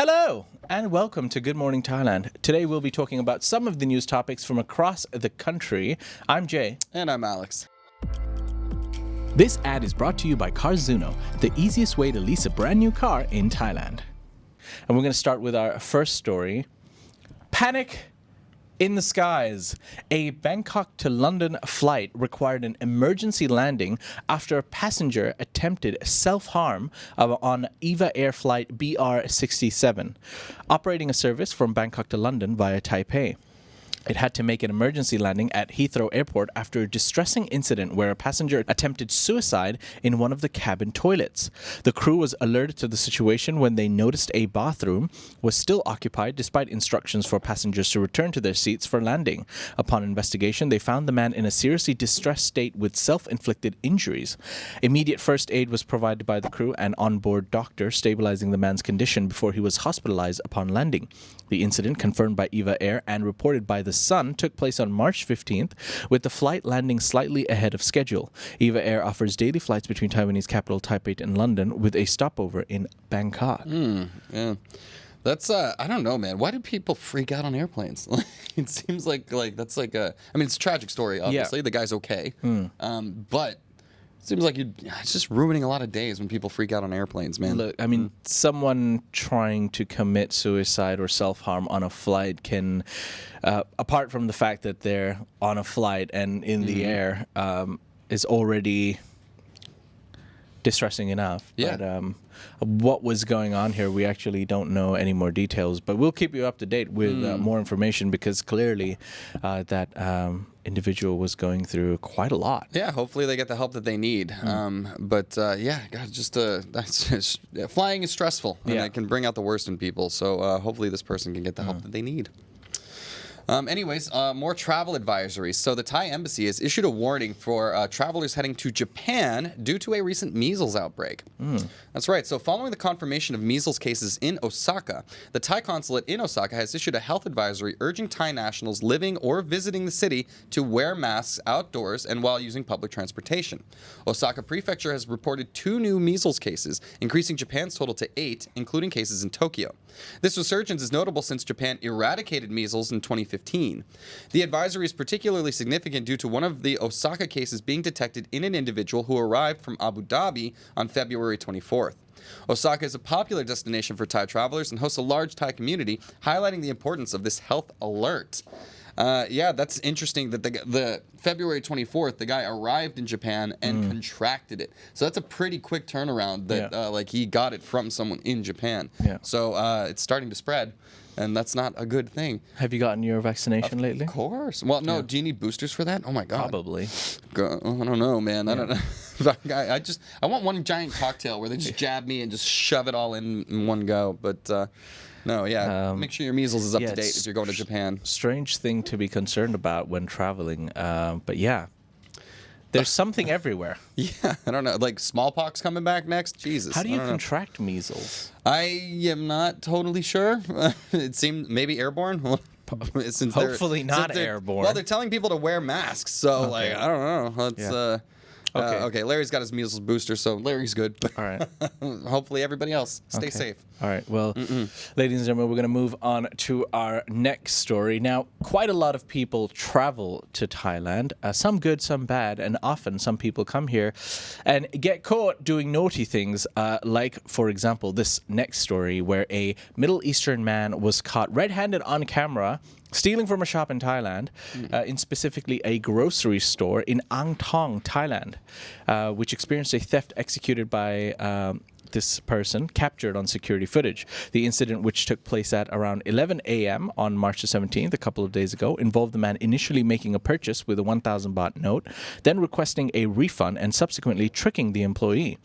Hello and welcome to Good Morning Thailand. Today we'll be talking about some of the news topics from across the country. I'm Jay. And I'm Alex. This ad is brought to you by Carzuno, the easiest way to lease a brand new car in Thailand. And we're going to start with our first story. Panic in the skies. A Bangkok to London flight required an emergency landing after a passenger attempted self-harm on EVA Air flight BR67, operating a service from Bangkok to London via Taipei. It had to make an emergency landing at Heathrow Airport after a distressing incident where a passenger attempted suicide in one of the cabin toilets. The crew was alerted to the situation when they noticed a bathroom was still occupied despite instructions for passengers to return to their seats for landing. Upon investigation, they found the man in a seriously distressed state with self-inflicted injuries. Immediate first aid was provided by the crew and onboard doctor, stabilizing the man's condition before he was hospitalized upon landing. The incident, confirmed by EVA Air and reported by The Sun, took place on March 15th, with the flight landing slightly ahead of schedule. EVA Air offers daily flights between Taiwanese capital Taipei and London, with a stopover in Bangkok. Yeah. That's, I don't know, man. Why do people freak out on airplanes? It seems like that's like a, I mean, it's a tragic story, obviously. Yeah. The guy's okay. But it seems like it's just ruining a lot of days when people freak out on airplanes, man. Look, I mean, someone trying to commit suicide or self-harm on a flight can, apart from the fact that they're on a flight and in the air, is already distressing enough. Yeah. But what was going on here, we actually don't know any more details. But we'll keep you up to date with more information, because clearly that individual was going through quite a lot. Yeah, hopefully they get the help that they need. But yeah, God, flying is stressful, and it can bring out the worst in people. So hopefully this person can get the help that they need. Anyways, more travel advisories. So the Thai embassy has issued a warning for travelers heading to Japan due to a recent measles outbreak. That's right. So following the confirmation of measles cases in Osaka, the Thai consulate in Osaka has issued a health advisory urging Thai nationals living or visiting the city to wear masks outdoors and while using public transportation. Osaka Prefecture has reported 2 new measles cases, increasing Japan's total to 8, including cases in Tokyo. This resurgence is notable since Japan eradicated measles in 2015. The advisory is particularly significant due to one of the Osaka cases being detected in an individual who arrived from Abu Dhabi on February 24th. Osaka is a popular destination for Thai travelers and hosts a large Thai community, highlighting the importance of this health alert. Yeah, that's interesting that the February 24th, the guy arrived in Japan and contracted it. So that's a pretty quick turnaround that he got it from someone in Japan. Yeah. So it's starting to spread, and that's not a good thing. Have you gotten your vaccination lately? Of course. Well, no. Do you need boosters for that? Oh my God. Probably. I don't know, man. I don't know. I want one giant cocktail where they just jab me and just shove it all in one go. But no, make sure your measles is up to date if you're going to Japan. Strange thing to be concerned about when traveling. But yeah, there's something everywhere. Yeah, I don't know. Like smallpox coming back next? Jesus. How do you contract measles? I am not totally sure. It seemed maybe airborne. Hopefully not airborne. Well, they're telling people to wear masks, so I don't know. Let's okay, Larry's got his measles booster, so Larry's good. All right. Hopefully everybody else stay safe. All right. Well, ladies and gentlemen, we're going to move on to our next story. Now, quite a lot of people travel to Thailand, some good, some bad, and often some people come here and get caught doing naughty things, like, for example, this next story where a Middle Eastern man was caught red-handed on camera stealing from a shop in Thailand, in specifically a grocery store in Ang Thong, Thailand, which experienced a theft executed by this person, captured on security footage. The incident, which took place at around 11 a.m. on March the 17th, a couple of days ago, involved the man initially making a purchase with a 1,000 baht note, then requesting a refund and subsequently tricking the employee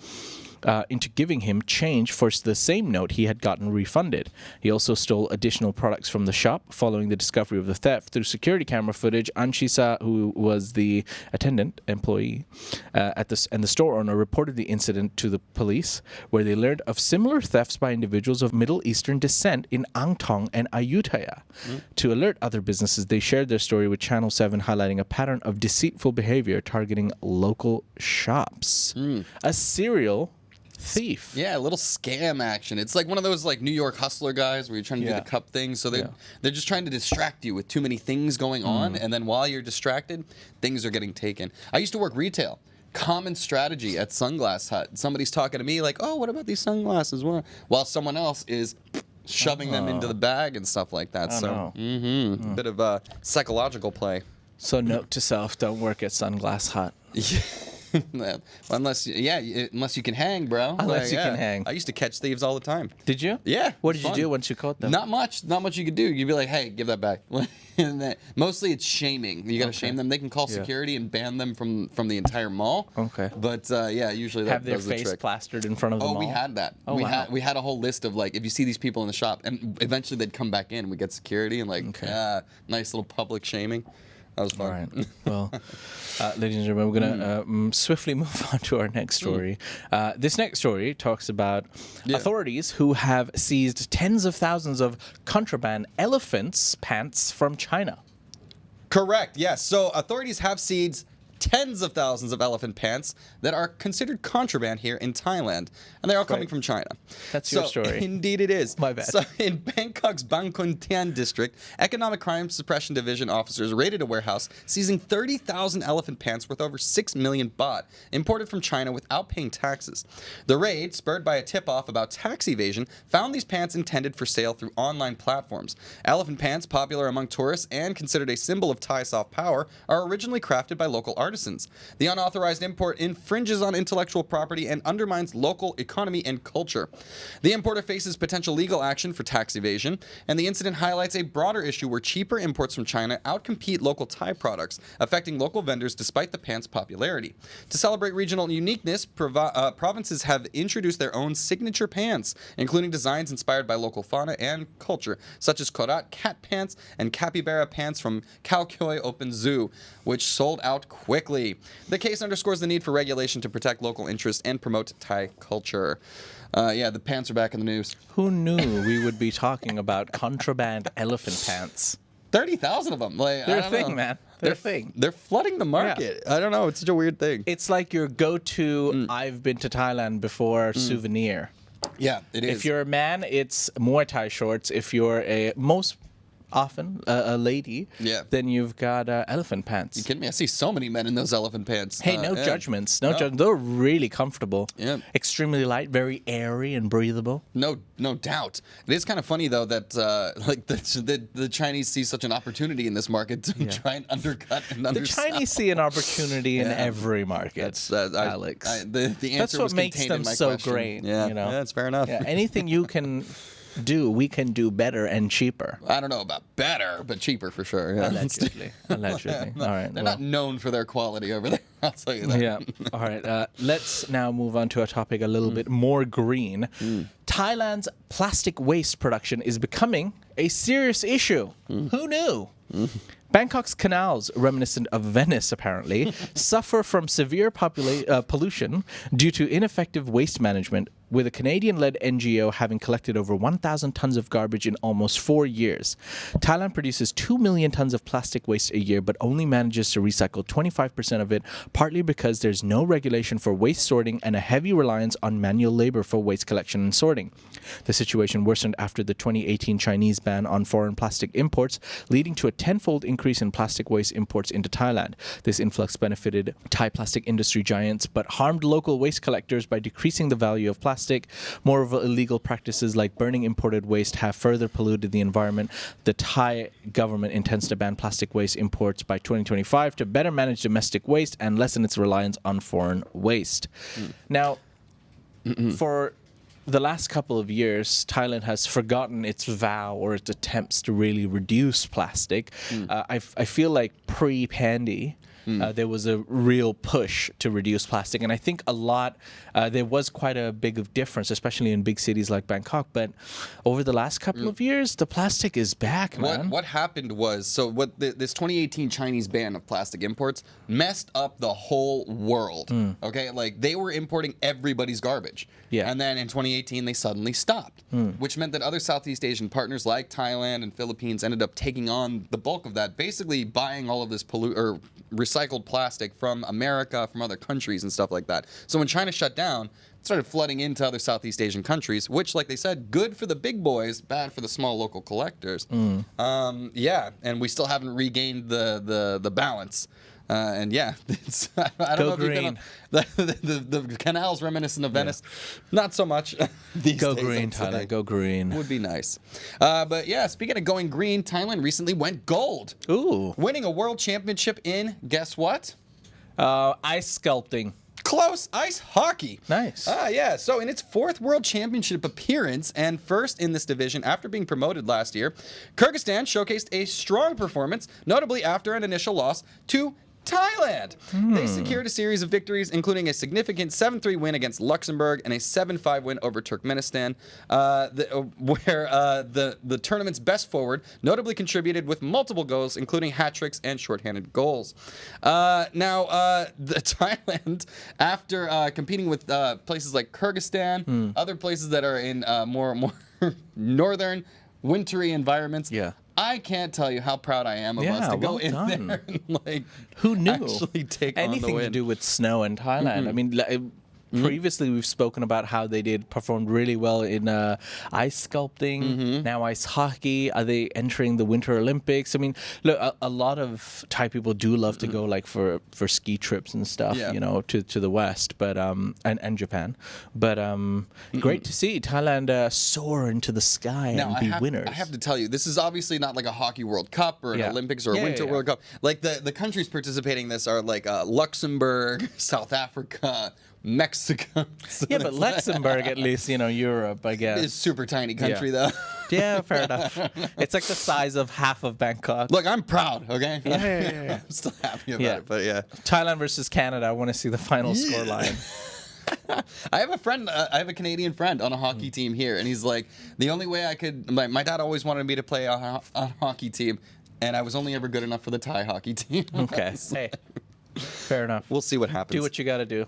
into giving him change for the same note he had gotten refunded. He also stole additional products from the shop. Following the discovery of the theft through security camera footage, Anshisa, who was the attendant employee and the store owner, reported the incident to the police, where they learned of similar thefts by individuals of Middle Eastern descent in Ang Thong and Ayutthaya. To alert other businesses, they shared their story with Channel 7, highlighting a pattern of deceitful behavior targeting local shops. A serial thief. Yeah, a little scam action. It's like one of those like New York hustler guys where you're trying to do the cup thing. So they're just trying to distract you with too many things going on, and then while you're distracted, things are getting taken. I used to work retail. Common strategy at Sunglass Hut. Somebody's talking to me like, "Oh, what about these sunglasses?" While someone else is shoving them into the bag and stuff like that. Bit of a psychological play. So note to self: don't work at Sunglass Hut. unless you can hang, bro. Unless you can hang. I used to catch thieves all the time. Did you? Yeah. What did you do once you caught them? Not much you could do. You'd be like, hey, give that back. And then, mostly it's shaming. You got to shame them. They can call security and ban them from the entire mall. Okay. But usually that have their was the face trick. Plastered in front of the mall. Oh, we had that. We had a whole list of like, if you see these people in the shop, and eventually they'd come back in. We get security and like, nice little public shaming. That was fun. All right. Well, ladies and gentlemen, we're going to swiftly move on to our next story. This next story talks about authorities who have seized tens of thousands of contraband elephants' pants from China. Correct, yes. So authorities have seized tens of thousands of elephant pants that are considered contraband here in Thailand. And they're all coming from China. That's your story. Indeed it is. My bad. So in Bangkok's Bangkok district, Economic Crime Suppression Division officers raided a warehouse, seizing 30,000 elephant pants worth over 6 million baht, imported from China without paying taxes. The raid, spurred by a tip-off about tax evasion, found these pants intended for sale through online platforms. Elephant pants, popular among tourists and considered a symbol of Thai soft power, are originally crafted by local artisans. The unauthorized import infringes on intellectual property and undermines local economy and culture. The importer faces potential legal action for tax evasion, and the incident highlights a broader issue where cheaper imports from China outcompete local Thai products, affecting local vendors despite the pants' popularity. To celebrate regional uniqueness, provinces have introduced their own signature pants, including designs inspired by local fauna and culture, such as korat cat pants and capybara pants from Khao Koi Open Zoo, which sold out quickly. The case underscores the need for regulation to protect local interests and promote Thai culture. The pants are back in the news. Who knew we would be talking about contraband elephant pants? 30,000 of them. Like, They're a thing, man. They're a thing. They're flooding the market. Yeah. I don't know. It's such a weird thing. It's like your go-to I've been to Thailand before souvenir. Yeah, it is. If you're a man, it's Muay Thai shorts. If you're often a lady, then you've got elephant pants. You kidding me? I see so many men in those elephant pants. Hey, no judgments. No judgments. They're really comfortable. Yeah. Extremely light, very airy and breathable. No doubt. It is kind of funny though that the Chinese see such an opportunity in this market to try and undercut and undersell. The Chinese see an opportunity in every market. Alex. The answer that's what was makes them in my so question. great. Yeah, you know? That's fair enough. Yeah, anything you can do, we can do better and cheaper. I don't know about better, but cheaper for sure. Yeah. Allegedly. All right. They're not known for their quality over there. I'll tell you that. Yeah. All right. Let's now move on to a topic a little bit more green. Thailand's plastic waste production is becoming a serious issue. Who knew? Bangkok's canals, reminiscent of Venice apparently, suffer from severe pollution due to ineffective waste management, with a Canadian-led NGO having collected over 1,000 tons of garbage in almost 4 years. Thailand produces 2 million tons of plastic waste a year, but only manages to recycle 25% of it, partly because there's no regulation for waste sorting and a heavy reliance on manual labor for waste collection and sorting. The situation worsened after the 2018 Chinese ban on foreign plastic imports, leading to a tenfold increase in plastic waste imports into Thailand. This influx benefited Thai plastic industry giants, but harmed local waste collectors by decreasing the value of plastic. Moreover, illegal practices like burning imported waste have further polluted the environment. The Thai government intends to ban plastic waste imports by 2025 to better manage domestic waste and lessen its reliance on foreign waste. Now, for the last couple of years, Thailand has forgotten its vow or its attempts to really reduce plastic. I feel like pre-Pandy, there was a real push to reduce plastic. And I think there was quite a big difference, especially in big cities like Bangkok. But over the last couple of years, the plastic is back, man. What happened was, this 2018 Chinese ban of plastic imports messed up the whole world. Okay, like they were importing everybody's garbage. Yeah. And then in 2018, they suddenly stopped, which meant that other Southeast Asian partners like Thailand and Philippines ended up taking on the bulk of that, basically buying all of this recycled plastic from America, from other countries and stuff like that. So when China shut down, started flooding into other Southeast Asian countries, which, like they said, good for the big boys, bad for the small local collectors. Yeah, and we still haven't regained the balance. And yeah, I don't know if you've been the canals reminiscent of Venice. Not so much these Go days. green, Thailand. Go green. Would be nice. But yeah, speaking of going green, Thailand recently went gold. Ooh. Winning a world championship in, guess what? Ice sculpting. Close. Ice hockey. Nice. Yeah. So in its 4th World Championship appearance and first in this division after being promoted last year, Kyrgyzstan showcased a strong performance, notably after an initial loss to Thailand. They secured a series of victories, including a significant 7-3 win against Luxembourg and a 7-5 win over Turkmenistan, where the tournament's best forward notably contributed with multiple goals, including hat tricks and shorthanded goals. Now, the Thailand, after competing with places like Kyrgyzstan, other places that are in more northern, wintry environments. Yeah. I can't tell you how proud I am of us to go in there and like who knew actually take anything on the to win. do with snow in Thailand. I mean, previously we've spoken about how they performed really well in ice sculpting, now ice hockey. Are they entering the Winter Olympics? I mean, look, a lot of Thai people do love to go like for ski trips and stuff, you know, to the west, but and Japan. But great to see Thailand soar into the sky Now, and be winners. I have to tell you, this is obviously not like a hockey World Cup or an Olympics or a Winter World Cup. Like the countries participating in this are like Luxembourg, South Africa, Mexico. So yeah, but Luxembourg, at least, you know, Europe, I guess. It's a super tiny country, though. Yeah, fair enough. It's like the size of half of Bangkok. Look, I'm proud, okay? Yeah. I'm still happy about it, but yeah. Thailand versus Canada. I want to see the final score line. I have a friend, I have a Canadian friend on a hockey team here, and he's like, the only way I could, my dad always wanted me to play on a hockey team, and I was only ever good enough for the Thai hockey team. Okay. Hey. Fair enough. We'll see what happens. Do what you got to do.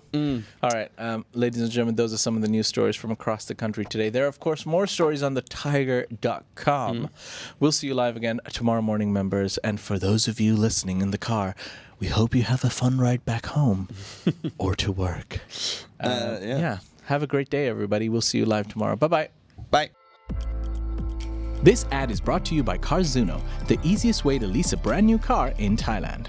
All right, ladies and gentlemen, those are some of the news stories from across the country today. There are, of course, more stories on the Thaiger.com. We'll see you live again tomorrow morning, members. And for those of you listening in the car, we hope you have a fun ride back home or to work. Yeah. Have a great day, everybody. We'll see you live tomorrow. Bye-bye. Bye. This ad is brought to you by Carzuno, the easiest way to lease a brand new car in Thailand.